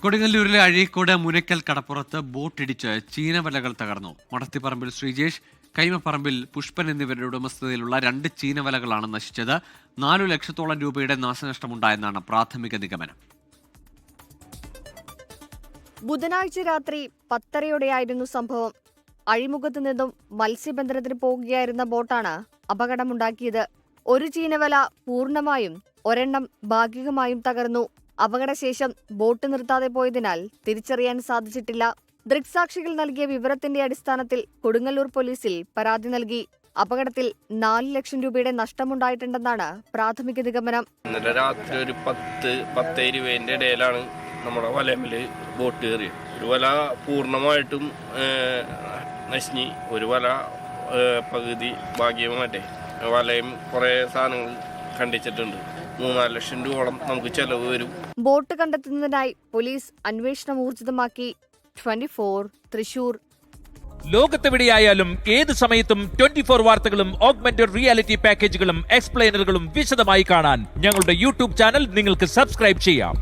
കൊടുങ്ങല്ലൂരിലെ അഴീക്കോട് മുനക്കൽ കടപ്പുറത്ത് ബോട്ടിടിച്ച് ചീനവലകൾ തകർന്നു. മടത്തിപ്പറമ്പിൽ ശ്രീജേഷ്, കൈമപ്പറമ്പിൽ പുഷ്പൻ എന്നിവരുടെ ഉടമസ്ഥതയിലുള്ള 2 ചീനവലകളാണ് നശിച്ചത്. 4 ലക്ഷത്തോളം രൂപയുടെ നാശനഷ്ടമുണ്ടായെന്നാണ് പ്രാഥമിക നിഗമനം. ബുധനാഴ്ച രാത്രി 10:30യോടെയായിരുന്നു സംഭവം. അഴിമുഖത്ത് നിന്നും മത്സ്യബന്ധനത്തിന് പോകുകയായിരുന്ന ബോട്ടാണ് അപകടമുണ്ടാക്കിയത്. ഒരു ചീനവല പൂർണ്ണമായും, ഒരെണ്ണം ഭാഗികമായും തകർന്നു. അപകടശേഷം ബോട്ട് നിർത്താതെ പോയതിനാൽ തിരിച്ചറിയാൻ സാധിച്ചിട്ടില്ല. ദൃക്സാക്ഷികൾ നൽകിയ വിവരത്തിന്റെ അടിസ്ഥാനത്തിൽ കൊടുങ്ങല്ലൂർ പോലീസിൽ പരാതി നൽകി. അപകടത്തിൽ 4 ലക്ഷം രൂപയുടെ നഷ്ടമുണ്ടായിട്ടുണ്ടെന്നാണ് പ്രാഥമിക നിഗമനം. ഇന്നലെ രാത്രി ഒരു 10-20 ഇടയിലാണ് നമ്മുടെ വലയില് ബോട്ട് കയറി. ഒരു വല പൂർണ്ണമായിട്ടും നശിഞ്ഞ്, ഒരു വല പകുതി ഭാഗ്യമായിട്ടെ. വലയും കുറെ സാധനങ്ങൾ കണ്ടിച്ചിട്ടുണ്ട്. 3-4 ലക്ഷം രൂപയോളം നമുക്ക് ചെലവ് വരും. ബോട്ട് കണ്ടെത്തുന്നതിനായി പോലീസ് അന്വേഷണം ഊർജിതമാക്കി. 24 തൃശൂർ. ലോകത്തെവിടെയായാലും ഏത് സമയത്തും 24 വാർത്തകളും ഓഗ്മെന്റഡ് റിയാലിറ്റി പാക്കേജുകളും എക്സ്പ്ലെയിനറുകളും വിശദമായി കാണാൻ ഞങ്ങളുടെ യൂട്യൂബ് ചാനൽ നിങ്ങൾക്ക് സബ്സ്ക്രൈബ് ചെയ്യാം.